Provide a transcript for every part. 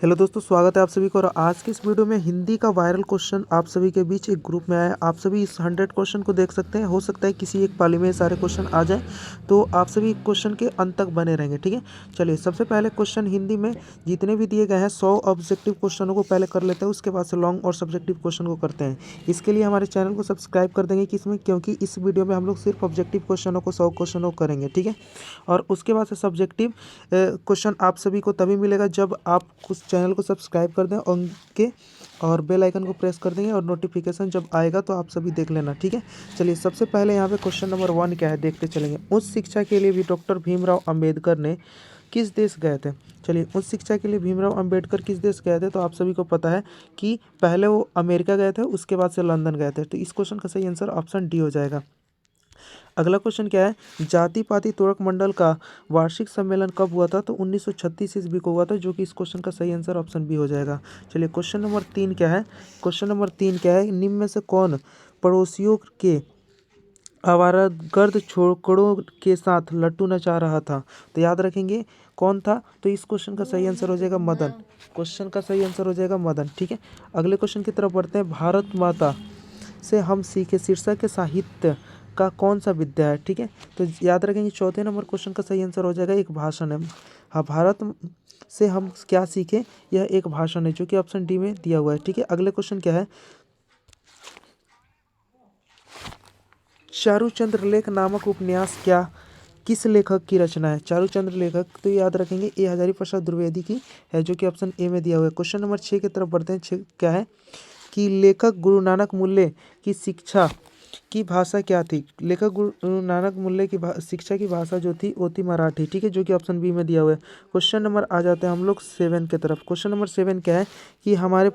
Hello दोस्तों, स्वागत है आप सभी को। और आज की इस वीडियो में हिंदी का वायरल क्वेश्चन आप सभी के बीच एक ग्रुप में आया है। आप सभी इस 100 क्वेश्चन को देख सकते हैं। हो सकता है किसी एक पाली में ये सारे क्वेश्चन आ जाए, तो आप सभी क्वेश्चन के अंत तक बने रहेंगे, ठीक है। चलिए, सबसे पहले क्वेश्चन हिंदी में जितने भी दिए गए हैं 100 ऑब्जेक्टिव क्वेश्चनों को पहले कर लेते हैं, उसके बाद से लॉन्ग और सब्जेक्टिव क्वेश्चन को करते हैं। इसके लिए हमारे चैनल को सब्सक्राइब कर देंगे किसमें, क्योंकि इस वीडियो में हम लोग सिर्फ ऑब्जेक्टिव क्वेश्चनों को 100 क्वेश्चनों को करेंगे, ठीक है। और उसके बाद से सब्जेक्टिव क्वेश्चन आप सभी को तभी मिलेगा जब आप उस चैनल को सब्सक्राइब कर दें उनके और बेल आइकन को प्रेस कर देंगे, और नोटिफिकेशन जब आएगा तो आप सभी देख लेना, ठीक है। चलिए, सबसे पहले यहाँ पे क्वेश्चन नंबर 1 क्या है देखते चलेंगे। उच्च शिक्षा के लिए भी डॉक्टर भीमराव अंबेडकर ने किस देश गए थे। चलिए, उच्च शिक्षा के लिए भीमराव अंबेडकर किस देश गए थे, तो आप सभी को पता है कि पहले वो अमेरिका गए थे, उसके बाद से लंदन गए थे। तो इस क्वेश्चन का सही आंसर ऑप्शन डी हो जाएगा। अगला क्वेश्चन क्या है, जाति पाति तुरक मंडल का वार्षिक सम्मेलन कब हुआ था, तो 1936 ईस्वी को हुआ था, जो कि इस क्वेश्चन का सही आंसर ऑप्शन बी हो जाएगा। चलिए, क्वेश्चन नंबर 3 क्या है। क्वेश्चन नंबर 3 क्या है, निम्न में से कौन पड़ोसियों के आवारागर्द छोकरों के साथ लट्टू नचा रहा था। तो याद रखेंगे कौन था, तो इस क्वेश्चन का सही आंसर हो जाएगा मदन। क्वेश्चन का सही आंसर हो जाएगा मदन, ठीक है। अगले क्वेश्चन की तरफ बढ़ते हैं। भारत माता से हम सीखे शीर्षक के साहित्य का कौन सा विद्या है, ठीक है। तो याद रखेंगे चौथे नंबर क्वेश्चन का सही आंसर हो जाएगा एक भाषण है। हाँ, भारत से हम क्या सीखे, यह एक भाषण है, जो कि ऑप्शन डी में दिया हुआ है, ठीक है। अगले क्वेश्चन क्या है, चारुचंद्र लेख नामक उपन्यास क्या किस लेखक की रचना है। चारुचंद्र लेखक, तो याद रखेंगे ए हजारी प्रसाद द्विवेदी की है, जो कि ऑप्शन ए में दिया हुआ है। क्वेश्चन नंबर 6 की तरफ बढ़ते हैं। 6 क्या है कि लेखक गुरु नानक मूल्य की शिक्षा की भाषा क्या थी। लेखक गुरु नानक मूल्य की शिक्षा की भाषा जो थी वो थी मराठी, ठीक है, जो कि ऑप्शन बी में दिया हुआ है। क्वेश्चन नंबर आ जाते हैं हम लोग 7 की तरफ। क्वेश्चन नंबर 7 क्या है कि हमारे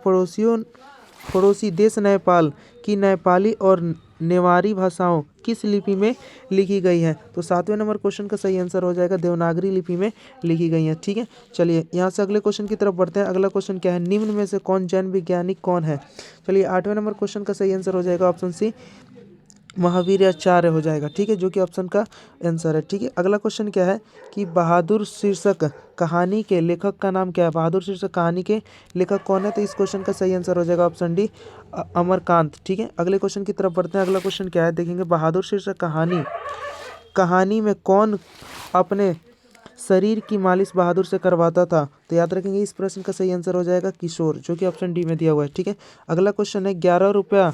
पड़ोसी देश नेपाल की नेपाली और नेवारी भाषाओं किस लिपि में लिखी गई है। तो 7वें नंबर क्वेश्चन का सही आंसर हो जाएगा देवनागरी लिपि में लिखी गई है, ठीक है। चलिए, यहाँ से अगले क्वेश्चन की तरफ बढ़ते हैं। अगला क्वेश्चन क्या है, निम्न में से कौन जैन वैज्ञानिक कौन है। चलिए, 8वें नंबर क्वेश्चन का सही आंसर हो जाएगा ऑप्शन सी महावीराचार्य हो जाएगा, ठीक है, जो कि ऑप्शन का आंसर है, ठीक है। अगला क्वेश्चन क्या है कि बहादुर शीर्षक कहानी के लेखक का नाम क्या है। बहादुर शीर्षक कहानी के लेखक कौन है, तो इस क्वेश्चन का सही आंसर हो जाएगा ऑप्शन डी अमरकांत, ठीक है। अगले क्वेश्चन की तरफ बढ़ते हैं। अगला क्वेश्चन क्या है देखेंगे, बहादुर शीर्षक कहानी में कौन अपने शरीर की मालिश बहादुर से करवाता था। तो याद रखेंगे इस प्रश्न का सही आंसर हो जाएगा किशोर, जो कि ऑप्शन डी में दिया हुआ है, ठीक है। अगला क्वेश्चन है, 11 रुपया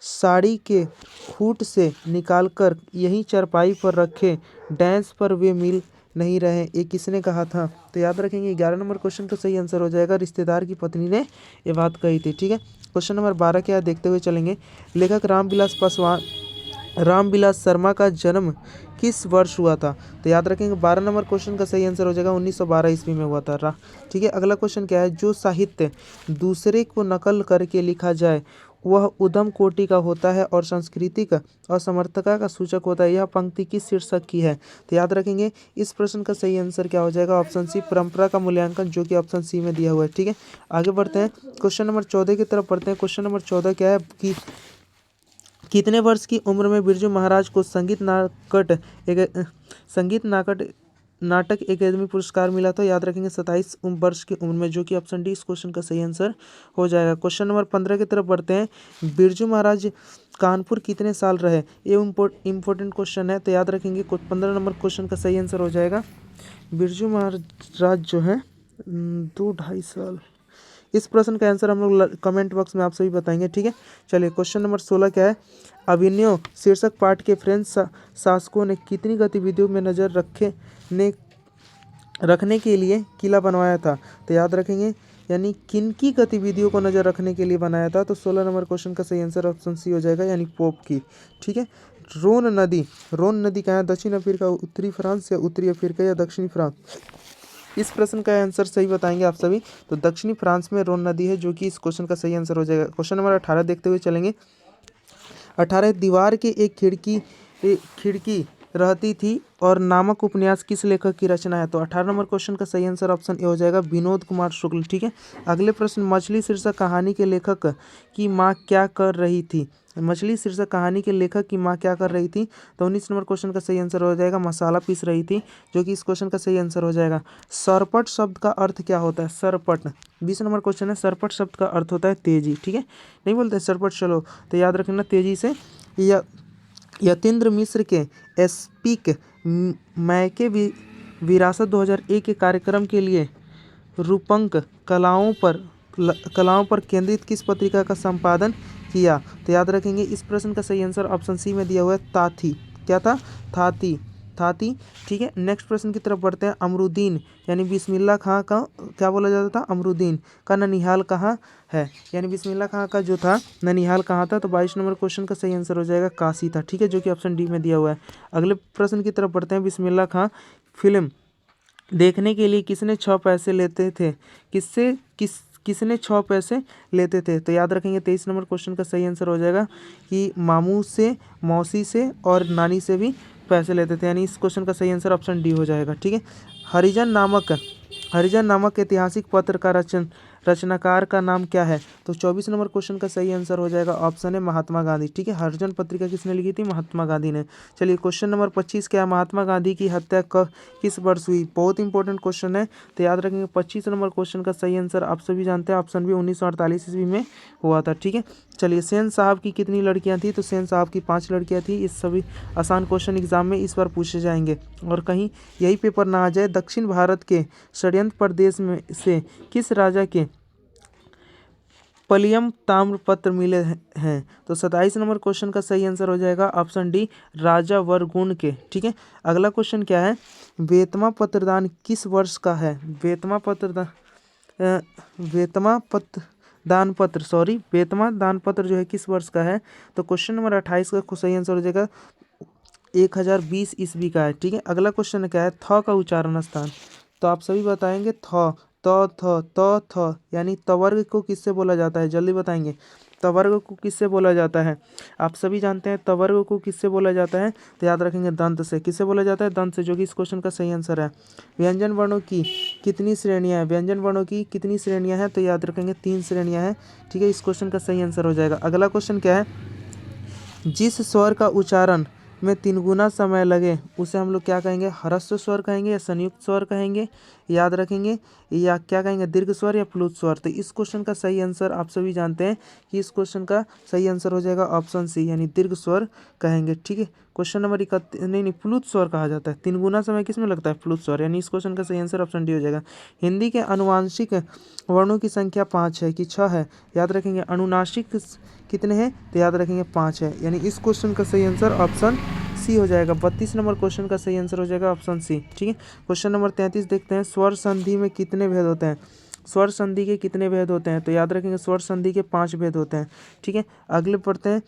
साड़ी के खूट से निकालकर यहीं चारपाई पर रखे, डैश पर वे मिल नहीं रहे, ये किसने कहा था। तो याद रखेंगे 11 नंबर क्वेश्चन का सही आंसर हो जाएगा रिश्तेदार की पत्नी ने ये बात कही थी, ठीक है। क्वेश्चन नंबर 12 क्या है देखते हुए चलेंगे। लेखक रामविलास शर्मा का जन्म किस वर्ष हुआ था। तो याद रखेंगे 12 नंबर क्वेश्चन का सही आंसर हो जाएगा 1912 ईस्वी में हुआ था, ठीक है। अगला क्वेश्चन क्या है, जो साहित्य दूसरे को नकल करके लिखा जाए वह उद्यम कोटि का होता है और सांस्कृतिक असमर्थता का सूचक होता है, यह पंक्ति किस शीर्षक की है। तो याद रखेंगे इस प्रश्न का सही आंसर क्या हो जाएगा ऑप्शन सी परंपरा का मूल्यांकन, जो कि ऑप्शन सी में दिया हुआ है, ठीक है। आगे बढ़ते हैं, क्वेश्चन नंबर 14 की तरफ बढ़ते हैं। क्वेश्चन नंबर 14 क्या है कि कितने वर्ष की उम्र में बिरजू महाराज को संगीत नाटक अकेदमी पुरस्कार मिला था। याद रखेंगे 27 वर्ष की उम्र में, जो कि ऑप्शन डी इस क्वेश्चन का सही आंसर हो जाएगा। क्वेश्चन नंबर 15 की तरफ बढ़ते हैं। बिरजू महाराज कानपुर कितने साल रहे, ये इम्पोर्टेंट क्वेश्चन है, तो याद रखेंगे 15 नंबर क्वेश्चन का सही आंसर हो जाएगा बिरजू महाराज जो है 2-2.5 साल। इस प्रश्न का आंसर हम लोग कमेंट बॉक्स में आप सभी बताएंगे, ठीक है। चलिए, क्वेश्चन नंबर 16 क्या है, अभिनव शीर्षक पाठ के फ्रेंच शासकों ने कितनी गतिविधियों में नजर रखने के लिए किला बनवाया था। तो याद रखेंगे यानी किनकी गतिविधियों को नजर रखने के लिए बनाया था। तो 16 नंबर क्वेश्चन का सही आंसर ऑप्शन सी हो जाएगा, यानी पोप की, ठीक है। रोन नदी कहाँ है, दक्षिण अफ्रीका, उत्तरी फ्रांस या उत्तरी अफ्रीका या दक्षिणी फ्रांस। इस प्रश्न का आंसर सही बताएंगे आप सभी। तो दक्षिणी फ्रांस में रोन नदी है, जो कि इस क्वेश्चन का सही आंसर हो जाएगा। क्वेश्चन नंबर 18 देखते हुए चलेंगे। 18, दीवार के एक खिड़की रहती थी और नामक उपन्यास किस लेखक की रचना है? तो 18 नंबर क्वेश्चन का सही आंसर ऑप्शन ए हो जाएगा विनोद कुमार शुक्ल। ठीक है, अगले प्रश्न, मछली शीर्षक कहानी के लेखक की माँ क्या कर रही थी? मछली शीर्षक कहानी के लेखक की माँ क्या कर रही थी? तो 19 नंबर क्वेश्चन का सही आंसर हो जाएगा मसाला पीस रही थी, जो कि इस क्वेश्चन का सही आंसर हो जाएगा। सरपट शब्द का अर्थ क्या होता है? सरपट 20 नंबर क्वेश्चन है, सरपट शब्द का अर्थ होता है तेजी। ठीक है, नहीं बोलते सरपट चलो, तो याद रखना तेजी से। या यतीन्द्र मिश्र के स्पीक मैके विरासत 2001 के कार्यक्रम के लिए रूपंक कलाओं पर केंद्रित किस पत्रिका का संपादन किया? तो याद रखेंगे इस प्रश्न का सही आंसर ऑप्शन सी में दिया हुआ है ताथी। क्या था? थाती, थाती। ठीक है, नेक्स्ट प्रश्न की तरफ बढ़ते हैं। अमरुद्दीन यानी बिस्मिल्लाह खां का क्या बोला जाता था? अमरुद्दीन का ननिहाल कहाँ है? यानी बिस्मिल्लाह खां का जो था ननिहाल कहाँ था? तो 22 नंबर क्वेश्चन का सही आंसर हो जाएगा काशी था। ठीक है, जो कि ऑप्शन डी में दिया हुआ है। अगले प्रश्न की तरफ बढ़ते हैं। बिस्मिल्लाह खां फिल्म देखने के लिए किसने 6 पैसे लेते थे? किसने 6 पैसे लेते थे? तो याद रखेंगे 23 नंबर क्वेश्चन का सही आंसर हो जाएगा कि मामू से, मौसी से और नानी से भी पैसे लेते थे, यानी इस क्वेश्चन का सही आंसर ऑप्शन डी हो जाएगा। ठीक है, हरिजन नामक ऐतिहासिक पत्र का रचनाकार का नाम क्या है? तो 24 नंबर क्वेश्चन का सही आंसर हो जाएगा ऑप्शन है महात्मा गांधी। ठीक है, हरिजन पत्रिका किसने लिखी थी? महात्मा गांधी ने। चलिए क्वेश्चन नंबर 25 क्या है? महात्मा गांधी की हत्या किस वर्ष हुई? बहुत इंपॉर्टेंट क्वेश्चन है, तो याद रखेंगे 25 नंबर क्वेश्चन का सही आंसर आप सभी जानते हैं ऑप्शन बी 1948 ईस्वी में हुआ था। ठीक है, चलिए सेन साहब की कितनी लड़कियां थी? तो सेन साहब की 5 लड़कियां थी। इस सभी आसान क्वेश्चन एग्जाम में इस बार पूछे जाएंगे और कहीं यही पेपर ना आ जाए। दक्षिण भारत के षड्यंत्र प्रदेश में से किस राजा के पलियम ताम्रपत्र मिले हैं? तो 27 नंबर क्वेश्चन का सही आंसर हो जाएगा ऑप्शन डी राजा वरगुण के। ठीक है, अगला क्वेश्चन क्या है? वेतमा पत्रदान किस वर्ष का है? वेतमा दान पत्र जो है किस वर्ष का है? तो क्वेश्चन नंबर 28 का सही आंसर हो जाएगा 1020 ईस्वी का है। ठीक है, अगला क्वेश्चन क्या है? थ का उच्चारण स्थान, तो आप सभी बताएंगे थ, थ यानी तवर्ग को किससे बोला जाता है? जल्दी बताएंगे, तवर्ग को किससे बोला जाता है? आप सभी जानते हैं तवर्ग को किससे बोला जाता है, तो याद रखेंगे दंत से। किससे बोला जाता है? दंत से, जो कि इस क्वेश्चन का सही आंसर है। व्यंजन वर्णों की कितनी श्रेणियां हैं? व्यंजन वर्णों की कितनी श्रेणियां हैं? तो याद रखेंगे 3 श्रेणियां हैं। ठीक है, इस क्वेश्चन का सही आंसर हो जाएगा। अगला क्वेश्चन क्या है? जिस स्वर का उच्चारण में 3 गुना समय लगे उसे हम लोग क्या कहेंगे? ह्रस्व स्वर कहेंगे या संयुक्त स्वर कहेंगे? याद रखेंगे, या क्या कहेंगे? दीर्घ स्वर या प्लुत स्वर? तो इस क्वेश्चन का सही आंसर आप सभी जानते हैं कि इस क्वेश्चन का सही आंसर हो जाएगा ऑप्शन सी, यानी दीर्घ स्वर कहेंगे। ठीक है, क्वेश्चन नंबर 31 नहीं, प्लुत स्वर कहा जाता है। 3 गुना समय किस में लगता है? प्लुत स्वर, यानी इस क्वेश्चन का सही आंसर ऑप्शन डी हो जाएगा। हिंदी के अनुवांशिक वर्णों की संख्या 5 है कि 6 है? याद रखेंगे। अनुनासिक कितने हैं? तो याद रखेंगे 5 है, यानी इस क्वेश्चन का सही आंसर ऑप्शन सी हो जाएगा। 32 नंबर क्वेश्चन का सही आंसर हो जाएगा ऑप्शन सी। ठीक है, क्वेश्चन नंबर 33 देखते हैं। स्वर संधि में कितने भेद होते हैं? स्वर संधि के कितने भेद होते हैं? तो याद रखेंगे स्वर संधि के 5 भेद होते हैं। ठीक है, अगले पढ़ते हैं।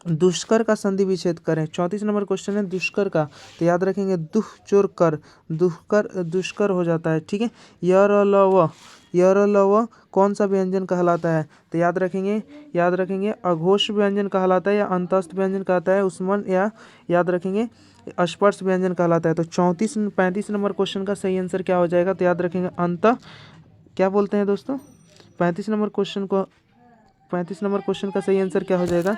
दुष्कर का संधि विच्छेद करें। 34 नंबर क्वेश्चन है दुष्कर का, तो याद रखेंगे दुह चोर कर, दुष्कर हो जाता है। ठीक है, यरलव कौन सा व्यंजन कहलाता है? तो याद रखेंगे अघोष व्यंजन कहलाता है या अंतस्थ व्यंजन कहलाता है? उस्मन या याद रखेंगे स्पर्श व्यंजन कहलाता है? तो 35 नंबर क्वेश्चन का सही आंसर क्या हो जाएगा? तो याद रखेंगे क्या बोलते हैं दोस्तों? 35 नंबर क्वेश्चन का सही आंसर क्या हो जाएगा?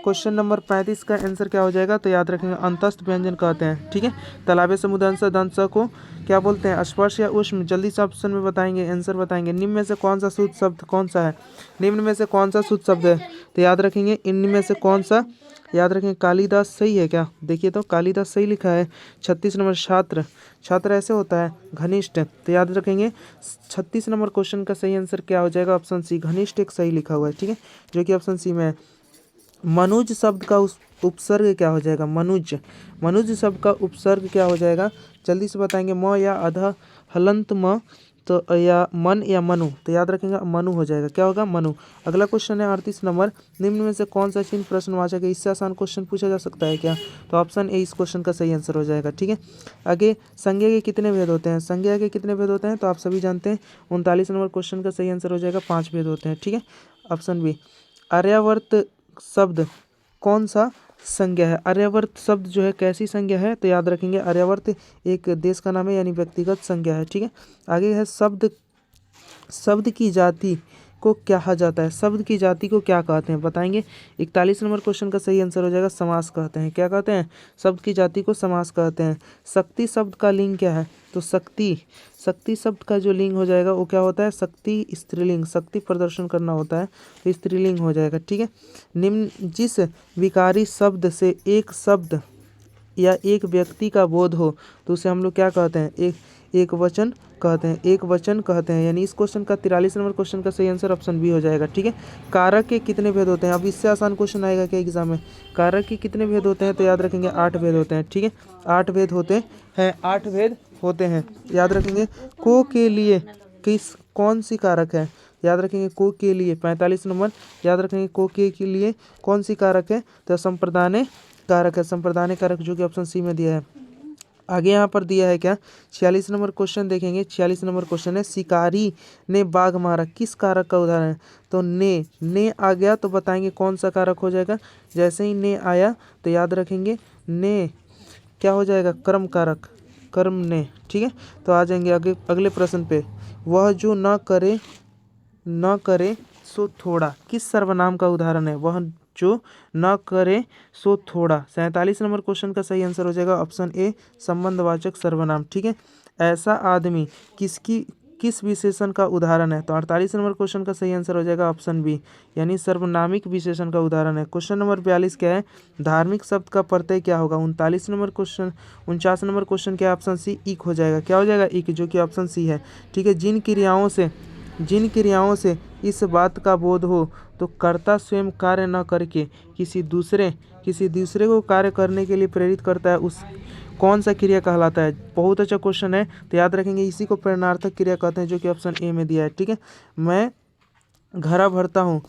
क्वेश्चन नंबर 35 का आंसर क्या हो जाएगा? तो याद रखेंगे अंतस्थ व्यंजन कहते हैं। ठीक है, तालाबे समुदंश दंश को क्या बोलते हैं? स्पर्श या उष्म? जल्दी से ऑप्शन में बताएंगे, आंसर बताएंगे। निम्न में से कौन सा शुद्ध शब्द कौन सा है? निम्न में से कौन सा शुद्ध शब्द है? तो याद रखेंगे इनमें में से कौन सा? याद रखेंगे कालिदास सही है क्या? देखिए तो कालिदास सही लिखा है। 36 नंबर छात्र ऐसे होता है घनिष्ठ, तो याद रखेंगे 36 नंबर क्वेश्चन का सही आंसर क्या हो जाएगा? ऑप्शन सी, घनिष्ठ एक सही लिखा हुआ है। ठीक है, जो कि ऑप्शन सी में है। मनुज शब्द का उपसर्ग क्या हो जाएगा? मनुज शब्द का उपसर्ग क्या हो जाएगा? जल्दी से बताएंगे। म या अध हलंत म, तो या मन या मनु? तो याद रखेंगे मनु हो जाएगा। क्या होगा? मनु। अगला क्वेश्चन है 38 नंबर। निम्न में से कौन सा चिन्ह प्रश्नवाचक है? इससे आसान क्वेश्चन पूछा जा सकता है क्या? तो ऑप्शन ए इस क्वेश्चन का सही आंसर हो जाएगा। ठीक है, आगे संज्ञा के कितने भेद होते हैं? संज्ञा के कितने भेद होते हैं? तो आप सभी जानते हैं 39 नंबर क्वेश्चन का सही आंसर हो जाएगा 5 भेद होते हैं। ठीक है, ऑप्शन बी। आर्यावर्त शब्द कौन सा संज्ञा है। आर्यावर्त शब्द जो है कैसी संज्ञा है, तो याद रखेंगे आर्यावर्त एक देश का नाम है, यानी व्यक्तिगत संज्ञा है। ठीक है, आगे है शब्द। शब्द की जाति को क्या कहा जाता है, शब्द की जाति को क्या कहते हैं बताएंगे। 41 नंबर क्वेश्चन का सही आंसर हो जाएगा समास कहते हैं। क्या कहते हैं, शब्द की जाति को समास कहते हैं। शक्ति शब्द का लिंग क्या है, तो शक्ति, शक्ति शब्द का जो लिंग हो जाएगा वो क्या होता है, शक्ति स्त्रीलिंग, शक्ति प्रदर्शन करना होता है तो स्त्रीलिंग हो जाएगा। ठीक है, निम्न जिस विकारी शब्द से एक शब्द या एक व्यक्ति का बोध हो तो उसे हम लोग क्या कहते हैं, एक वचन कहते हैं, एक वचन कहते हैं। यानी इस क्वेश्चन का 43 नंबर क्वेश्चन का सही आंसर ऑप्शन बी हो जाएगा। ठीक है, कारक के कितने भेद होते हैं, अब इससे आसान क्वेश्चन आएगा क्या एग्जाम में। कारक के कितने भेद होते हैं, तो याद रखेंगे 8 भेद होते हैं। ठीक है, 8 भेद होते हैं, 8 भेद होते हैं, याद रखेंगे। को के लिए किस कौन सी कारक है, याद रखेंगे को के लिए 45 नंबर, याद रखेंगे को के लिए कौन सी कारक है, तो संप्रदाय कारक है, संप्रदाय कारक, जो कि ऑप्शन सी में दिया है। आगे यहाँ पर दिया है क्या, 46 नंबर क्वेश्चन देखेंगे। 46 नंबर क्वेश्चन है शिकारी ने बाघ मारा, किस कारक का उदाहरण है, तो ने आ गया तो बताएंगे कौन सा कारक हो जाएगा। जैसे ही ने आया तो याद रखेंगे ने क्या हो जाएगा, कर्म कारक, कर्म ने। ठीक है, तो आ जाएंगे आगे अगले प्रश्न पे। वह जो न करे सो थोड़ा, किस सर्वनाम का उदाहरण है, वह जो न करे सो थोड़ा। 47 नंबर क्वेश्चन का सही आंसर हो जाएगा ऑप्शन ए संबंधवाचक सर्वनाम। ठीक है, ऐसा आदमी किस विशेषण का उदाहरण है, तो 48 नंबर क्वेश्चन का सही आंसर हो जाएगा ऑप्शन बी, यानी सर्वनामिक विशेषण का उदाहरण है। क्वेश्चन नंबर 42 क्या है, धार्मिक शब्द का प्रत्यय क्या होगा। 49 नंबर क्वेश्चन 49 क्या है, ऑप्शन सी इक हो जाएगा। क्या हो जाएगा, इक, जो कि ऑप्शन सी है। ठीक है, जिन क्रियाओं से इस बात का बोध हो तो कर्ता स्वयं कार्य न करके किसी दूसरे को कार्य करने के लिए प्रेरित करता है, उस कौन सा क्रिया कहलाता है। बहुत अच्छा क्वेश्चन है, तो याद रखेंगे इसी को प्रेरणार्थक क्रिया कहते हैं, जो कि ऑप्शन ए में दिया है। ठीक है, मैं घड़ा भरता हूँ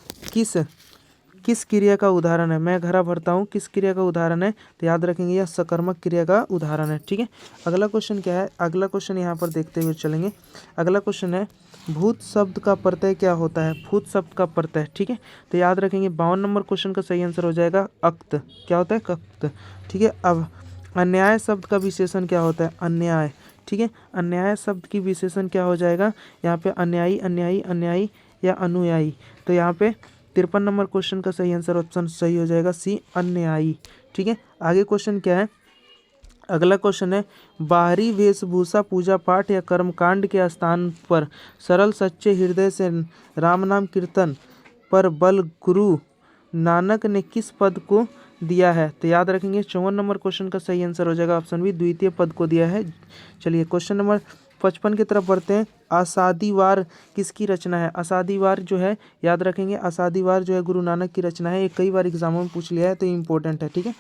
किस क्रिया का उदाहरण है, मैं घड़ा भरता हूँ किस क्रिया का उदाहरण है, तो याद रखेंगे यह सकर्मक क्रिया का उदाहरण है। ठीक है, अगला क्वेश्चन क्या है, अगला क्वेश्चन यहाँ पर देखते हुए चलेंगे। अगला क्वेश्चन है भूत शब्द का प्रत्यय क्या होता है, भूत शब्द का प्रत्यय। ठीक है, तो याद रखेंगे 52 नंबर क्वेश्चन का सही आंसर हो जाएगा अक्त। क्या होता है, कक्त। ठीक है, अब अन्याय शब्द का विशेषण क्या होता है, अन्याय। ठीक है, अन्याय शब्द की विशेषण क्या हो जाएगा, यहाँ पे अन्यायी, अन्यायी, अन्यायी या अनुयायी। तो यहाँ पे 53 नंबर क्वेश्चन का सही आंसर ऑप्शन सही हो जाएगा सी अन्यायी। ठीक है, आगे क्वेश्चन क्या है, अगला क्वेश्चन है बाहरी वेशभूषा पूजा पाठ या कर्मकांड के स्थान पर सरल सच्चे हृदय से राम नाम कीर्तन पर बल गुरु नानक ने किस पद को दिया है, तो याद रखेंगे 54 नंबर क्वेश्चन का सही आंसर हो जाएगा ऑप्शन बी द्वितीय पद को दिया है। चलिए क्वेश्चन नंबर 55 की तरफ बढ़ते हैं। आसादी वार किसकी रचना है, आसादी वार जो है याद रखेंगे आसादी वार जो है गुरु नानक की रचना है, ये कई बार एग्जामों में पूछ लिया है तो इम्पोर्टेंट है। ठीक है,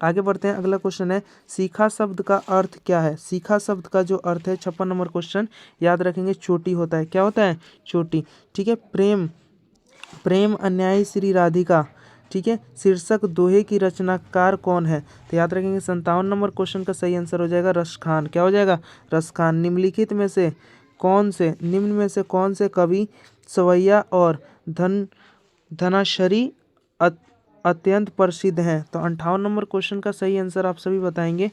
आगे बढ़ते हैं। अगला क्वेश्चन है सीखा शब्द का अर्थ क्या है, सीखा शब्द का जो अर्थ है 56 नंबर क्वेश्चन याद रखेंगे चोटी होता है। क्या होता है, चोटी। ठीक है, प्रेम अन्यायी श्री राधिका। ठीक है, शीर्षक दोहे की रचनाकार कौन है, तो याद रखेंगे 57 नंबर क्वेश्चन का सही आंसर हो जाएगा रसखान। क्या हो जाएगा, रसखान। निम्न में से कौन से कवि सवैया और धनाशरी अत्यंत प्रसिद्ध हैं, तो 58 नंबर क्वेश्चन का सही आंसर आप सभी बताएंगे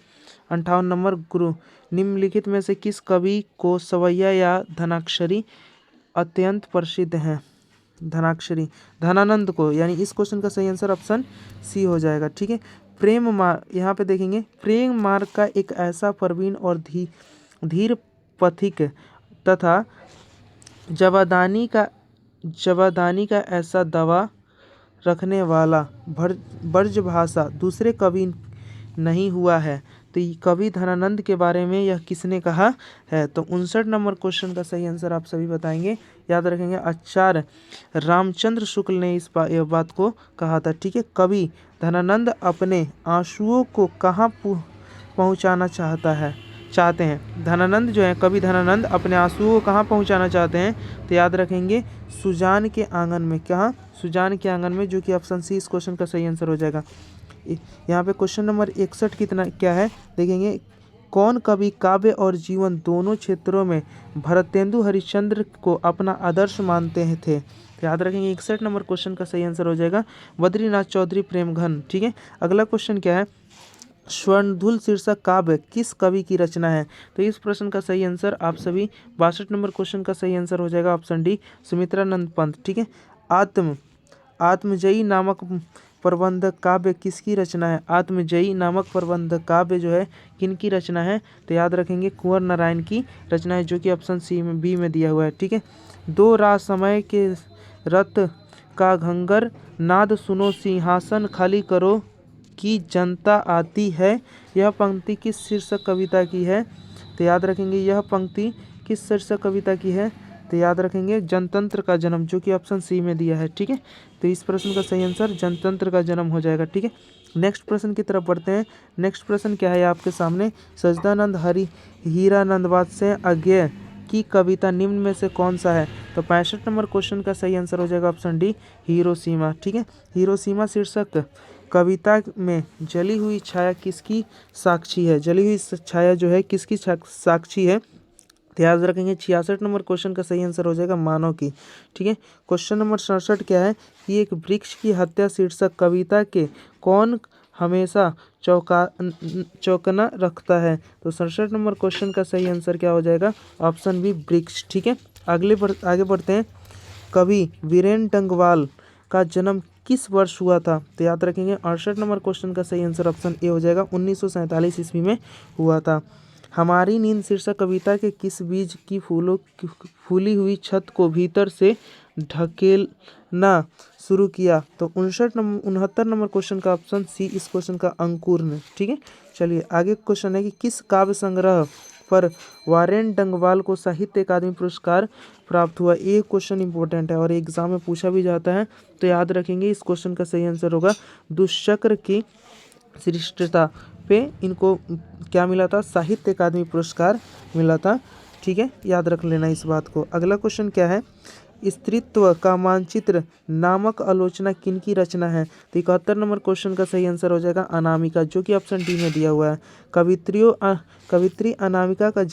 58 नंबर गुरु। निम्नलिखित में से किस कवि को सवैया या धनाक्षरी अत्यंत प्रसिद्ध हैं, धनाक्षरी धनानंद को, यानी इस क्वेश्चन का सही आंसर ऑप्शन सी हो जाएगा। ठीक है, प्रेम मार्ग यहाँ पे देखेंगे प्रेम मार्ग का एक ऐसा प्रवीण और धीर पथिक तथा जवादानी का ऐसा दवा रखने वाला ब्रजभाषा दूसरे कवि नहीं हुआ है, तो कवि धनानंद के बारे में यह किसने कहा है, तो 59 नंबर क्वेश्चन का सही आंसर आप सभी बताएंगे। याद रखेंगे आचार्य रामचंद्र शुक्ल ने इस बात को कहा था। ठीक है, कवि धनानंद अपने आंसुओं को कहाँ पहुँचाना चाहते हैं, धनानंद जो है कवि धनानंद अपने आंसुओं को कहाँ पहुँचाना चाहते हैं, तो याद रखेंगे सुजान के आंगन में। कहाँ, सुजान के आंगन में, जो कि ऑप्शन सी इस क्वेश्चन का सही आंसर हो जाएगा। यहाँ पे क्वेश्चन नंबर 61 कितना क्या है देखेंगे, कौन कवि काव्य और जीवन दोनों क्षेत्रों में भरतेंदु हरिश्चंद्र को अपना आदर्श मानते थे, तो याद रखेंगे 61 नंबर क्वेश्चन का सही आंसर हो जाएगा बद्रीनाथ चौधरी प्रेमघन। ठीक है, अगला क्वेश्चन क्या है, स्वर्णधूल शीर्षक काव्य किस कवि की रचना है। तो इस प्रश्न का सही आंसर आप सभी 62 नंबर क्वेश्चन का सही आंसर हो जाएगा ऑप्शन डी, सुमित्रानंद पंत। ठीक है, आत्मजयी नामक प्रबंध काव्य किसकी रचना है। आत्मजयी नामक प्रबंध काव्य जो है किनकी रचना है, तो याद रखेंगे कुंवर नारायण की रचना है, जो कि ऑप्शन सी में बी में दिया हुआ है। ठीक है, दो रात समय के रथ का घंगर नाद सुनो सिंहासन खाली करो की जनता आती है, यह पंक्ति किस शीर्षक कविता की है। तो याद रखेंगे यह पंक्ति किस शीर्षक कविता की है, तो याद रखेंगे जनतंत्र का जन्म, जो कि ऑप्शन सी में दिया है। ठीक है, तो इस प्रश्न का सही आंसर जनतंत्र का जन्म हो जाएगा। ठीक है, नेक्स्ट प्रश्न की तरफ बढ़ते हैं। नेक्स्ट प्रश्न क्या है आपके सामने, सच्चिदानंद हीरानंद वात्स्य अज्ञेय की कविता निम्न में से कौन सा है। तो 65 नंबर क्वेश्चन का सही आंसर हो जाएगा ऑप्शन डी, हिरोशिमा। ठीक है, हिरोशिमा शीर्षक कविता में जली हुई छाया किसकी साक्षी है। जली हुई छाया जो है किसकी साक्षी है, तो याद रखेंगे 66 नंबर क्वेश्चन का सही आंसर हो जाएगा मानव की। ठीक है, क्वेश्चन नंबर 67 क्या है कि एक वृक्ष की हत्या शीर्षक कविता के कौन हमेशा चौकना रखता है। तो 67 नंबर क्वेश्चन का सही आंसर क्या हो जाएगा, ऑप्शन बी, वृक्ष। ठीक है, आगे बढ़ते हैं। कवि वीरेन डंगवाल का जन्म किस वर्ष हुआ था। तो याद रखेंगे 68 नंबर क्वेश्चन का सही आंसर ऑप्शन ए हो जाएगा 1947 ईस्वी में हुआ था। हमारी नींद शीर्षक कविता के किस बीज की फूली हुई छत को भीतर से ढकेलना शुरू किया। तो 69 नंबर क्वेश्चन का ऑप्शन सी इस क्वेश्चन का अंकुर ने। ठीक है, चलिए आगे क्वेश्चन है कि किस काव्य संग्रह पर वारेन डंगवाल को साहित्य अकादमी पुरस्कार प्राप्त हुआ। ये क्वेश्चन इंपॉर्टेंट है और एग्जाम में पूछा भी जाता है, तो याद रखेंगे इस क्वेश्चन का सही आंसर होगा दुष्चक्र की श्रेष्ठता पे इनको क्या मिला था, साहित्य अकादमी पुरस्कार मिला था। ठीक है, याद रख लेना इस बात को। अगला क्वेश्चन क्या है, स्त्रीत्व का मानचित्र नामक आलोचना किनकी रचना है। तो 71 नंबर क्वेश्चन का सही आंसर हो जाएगा अनामिका, जो कि ऑप्शन डी में दिया हुआ है। कवित्री अनामिका का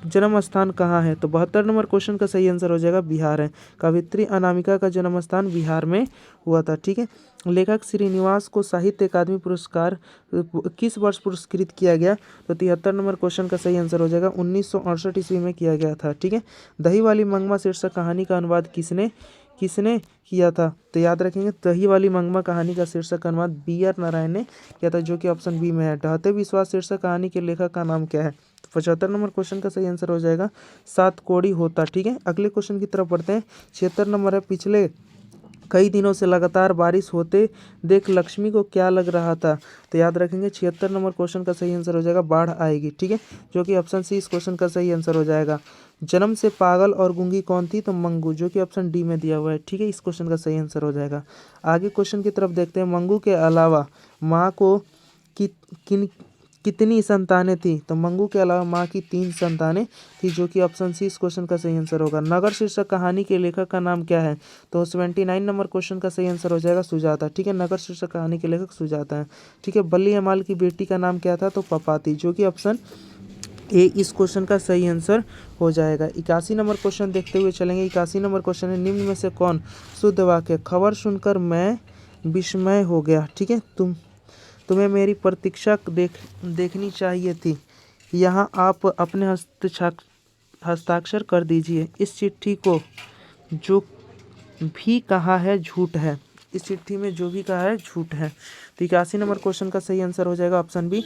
जन्म स्थान कहाँ है। तो 72 नंबर क्वेश्चन का सही आंसर हो जाएगा बिहार है। कवित्री अनामिका का जन्म स्थान बिहार में हुआ था। ठीक है, लेखक श्रीनिवास को साहित्य अकादमी पुरस्कार किस वर्ष पुरस्कृत किया गया। तो 73 नंबर क्वेश्चन का सही आंसर हो जाएगा 1968 ईस्वी में किया गया था। ठीक है, दही वाली मंगमा शीर्षक कहानी का अनुवाद किसने किया था। तो याद रखेंगे दही वाली मंगमा कहानी का शीर्षक अनुवाद बी.आर. नारायण ने किया था, जो कि ऑप्शन बी में है। ढहते विश्वास शीर्षक कहानी के लेखक का नाम क्या है। तो 75 नंबर क्वेश्चन का सही आंसर हो जाएगा सात कोड़ी होता। ठीक है, अगले क्वेश्चन की तरफ बढ़ते हैं। 76 नंबर है, पिछले कई दिनों से लगातार बारिश होते देख लक्ष्मी को क्या लग रहा था। तो याद रखेंगे 76 नंबर क्वेश्चन का सही आंसर हो जाएगा बाढ़ आएगी। ठीक है, जो कि ऑप्शन सी इस क्वेश्चन का सही आंसर हो जाएगा। जन्म से पागल और गूंगी कौन थी। तो मंगू, जो कि ऑप्शन डी में दिया हुआ है। ठीक है, इस क्वेश्चन का सही आंसर हो जाएगा। आगे क्वेश्चन की तरफ देखते हैं। मंगू के अलावा माँ को कितनी संतानें थी। तो मंगू के अलावा माँ की 3 संतानें थी, जो कि ऑप्शन सी इस क्वेश्चन का सही आंसर होगा। नगर शीर्षक कहानी के लेखक का नाम क्या है। तो 79 नंबर क्वेश्चन का सही आंसर हो जाएगा सुजाता। ठीक है, नगर शीर्षक कहानी के लेखक सुजाता है। ठीक है, बल्ली अमाल की बेटी का नाम क्या था। तो पपाती, जो कि ऑप्शन ए इस क्वेश्चन का सही आंसर हो जाएगा। 81 नंबर क्वेश्चन देखते हुए चलेंगे। 81 नंबर क्वेश्चन है, निम्न में से कौन शुद्ध वाक्य। खबर सुनकर मैं विस्मय हो गया। ठीक है, तुम्हें मेरी प्रतीक्षा देखनी चाहिए थी। यहाँ आप अपने हस्ताक्षर कर दीजिए। इस चिट्ठी को जो भी कहा है झूठ है। इस चिट्ठी में जो भी कहा है झूठ है। तो 81 नंबर क्वेश्चन का सही आंसर हो जाएगा ऑप्शन बी,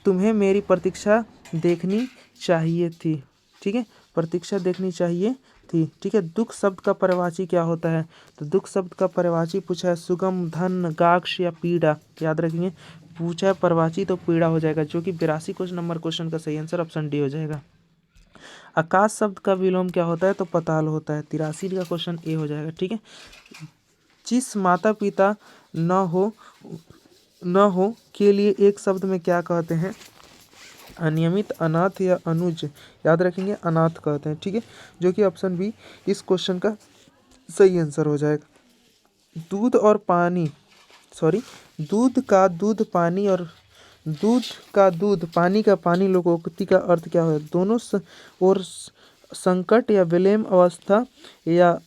तुम्हें मेरी प्रतीक्षा देखनी चाहिए थी। ठीक है, प्रतीक्षा देखनी चाहिए थी। ठीक है, दुख शब्द का पर्यायवाची क्या होता है। तो दुख शब्द का पर्यायवाची पूछा है सुगम, धन, गाक्ष या पीड़ा। याद रखेंगे पूछा है पर्यायवाची तो पीड़ा हो जाएगा, जो कि 82 नंबर क्वेश्चन का सही आंसर ऑप्शन डी हो जाएगा। आकाश शब्द का विलोम क्या होता है। तो पताल होता है। 83 का क्वेश्चन ए हो जाएगा। ठीक है, जिस माता पिता न हो के लिए एक शब्द में क्या कहते हैं। अनियमित, अनाथ या अनुज। याद रखेंगे अनाथ कहते हैं। ठीक है, जो कि ऑप्शन बी इस क्वेश्चन का सही आंसर हो जाएगा। दूध का दूध पानी और दूध का दूध पानी का पानी लोकोक्ति का अर्थ क्या है। दोनों ओर संकट या विलेम अवस्था या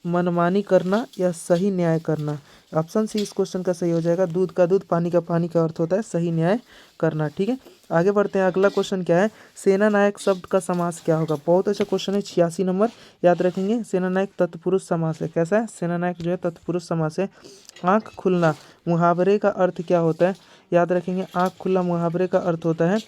मनमानी करना या सही न्याय करना। ऑप्शन सी इस क्वेश्चन का सही हो जाएगा। दूध का दूध पानी का पानी का अर्थ होता है सही न्याय करना। ठीक है, आगे बढ़ते हैं। अगला क्वेश्चन क्या है, सेना नायक शब्द का समास क्या होगा। बहुत अच्छा क्वेश्चन है, 86 नंबर। याद रखेंगे, सेना नायक तत्पुरुष समास है। कैसा है, सेना नायक जो है तत्पुरुष समास है। आँख खुलना मुहावरे का अर्थ क्या होता है। याद रखेंगे, आँख खुलना मुहावरे का अर्थ होता है,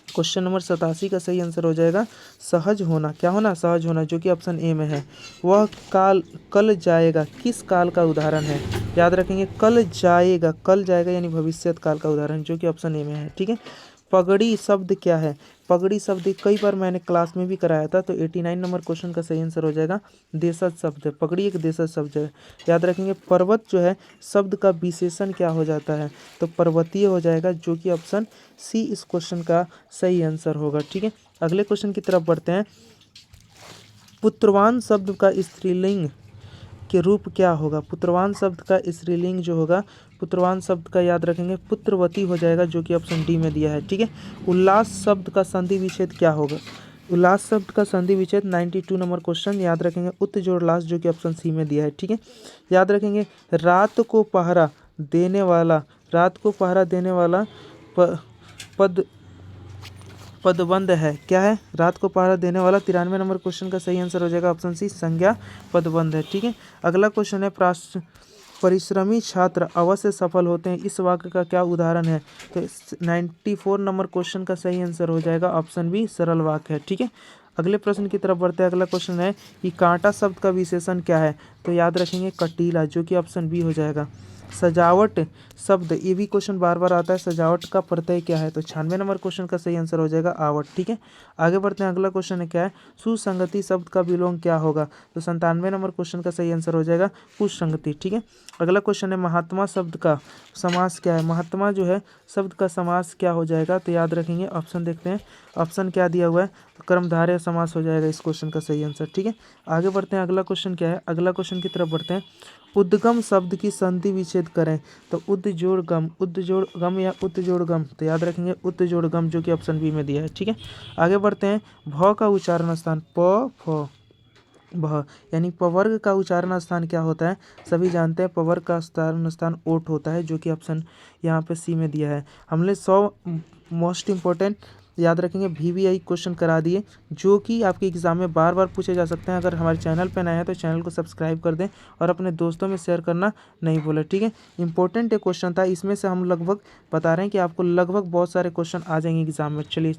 क्वेश्चन नंबर 87 का सही आंसर हो जाएगा सहज होना। क्या होना, सहज होना, जो कि ऑप्शन ए में है। वह काल कल जाएगा किस काल का उदाहरण है। याद रखेंगे, कल जाएगा, कल जाएगा यानी भविष्यत काल का उदाहरण, जो कि ऑप्शन ए में है। ठीक है, पगड़ी शब्द क्या है। पगड़ी शब्द कई बार मैंने क्लास में भी कराया था, तो 89 नंबर क्वेश्चन का सही आंसर हो जाएगा देशज शब्द है। पगड़ी एक देशज शब्द है। याद रखेंगे, पर्वत जो है शब्द का विशेषण क्या हो जाता है, तो पर्वतीय हो जाएगा, जो कि ऑप्शन सी इस क्वेश्चन का सही आंसर होगा। ठीक है, अगले क्वेश्चन की तरफ बढ़ते हैं। पुत्रवान शब्द का स्त्रीलिंग के रूप क्या होगा। पुत्रवान शब्द का स्त्रीलिंग जो होगा, पुत्रवान शब्द का याद रखेंगे पुत्रवती हो जाएगा, जो कि ऑप्शन डी में दिया है। ठीक है, उल्लास शब्द का संधि विच्छेद क्या होगा। उल्लास शब्द का संधि विच्छेद 92 नंबर क्वेश्चन, याद रखेंगे उत जोड़ लास, जो कि ऑप्शन सी में दिया है। ठीक है, याद रखेंगे रात को पहरा देने वाला, रात को पहरा देने वाला पद पदबंध है। क्या है, रात को पहरा देने वाला। 93 नंबर क्वेश्चन का सही आंसर हो जाएगा ऑप्शन सी संज्ञा पदबंध है। ठीक है, अगला क्वेश्चन है परिश्रमी छात्र अवश्य सफल होते हैं, इस वाक्य का क्या उदाहरण है। तो 94 नंबर क्वेश्चन का सही आंसर हो जाएगा ऑप्शन बी सरल वाक्य है। ठीक है, अगले प्रश्न की तरफ बढ़ते हैं। अगला क्वेश्चन है कि कांटा शब्द का विशेषण क्या है, तो याद रखेंगे कटीला, जो कि ऑप्शन बी हो जाएगा। सजावट शब्द, ये भी क्वेश्चन बार बार आता है, सजावट का प्रत्यय क्या है, तो 96 नंबर क्वेश्चन का सही आंसर हो जाएगा आवट। ठीक है, आगे बढ़ते हैं। अगला क्वेश्चन है क्या है, सुसंगति शब्द का विलोम क्या होगा, तो 97 नंबर क्वेश्चन का सही आंसर हो जाएगा कुसंगति। ठीक है, अगला क्वेश्चन है महात्मा शब्द का समास क्या है। महात्मा जो है शब्द का समास क्या हो जाएगा, तो याद रखेंगे ऑप्शन देखते हैं, ऑप्शन क्या दिया हुआ है, तो कर्मधारय समास हो जाएगा इस क्वेश्चन का सही आंसर। ठीक है, आगे बढ़ते हैं। अगला क्वेश्चन क्या है, अगला क्वेश्चन की तरफ बढ़ते हैं। उद्गम शब्द की संधि विच्छेद करें, तो उद् जोड़ गम, उद् जोड़ गम या उद् जोड़ गम, तो याद रखेंगे उद् जोड़ गम, जो कि ऑप्शन बी में दिया है। ठीक है, आगे बढ़ते हैं। भ का उच्चारण स्थान प फ भ यानी पवर्ग का उच्चारण स्थान क्या होता है, सभी जानते हैं पवर्ग का उच्चारण स्थान ओट होता है, जो कि ऑप्शन यहाँ पे सी में दिया है। हमने 100 मोस्ट इंपॉर्टेंट याद रखेंगे VVI क्वेश्चन करा दिए, जो कि आपके एग्जाम में बार बार पूछे जा सकते हैं। अगर हमारे चैनल पर नए हैं तो चैनल को सब्सक्राइब कर दें और अपने दोस्तों में शेयर करना नहीं भूलें। ठीक है, इंपॉर्टेंट एक क्वेश्चन था, इसमें से हम लगभग बता रहे हैं कि आपको लगभग बहुत सारे क्वेश्चन आ जाएंगे एग्जाम में। चलिए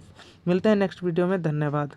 मिलते हैं नेक्स्ट वीडियो में, धन्यवाद।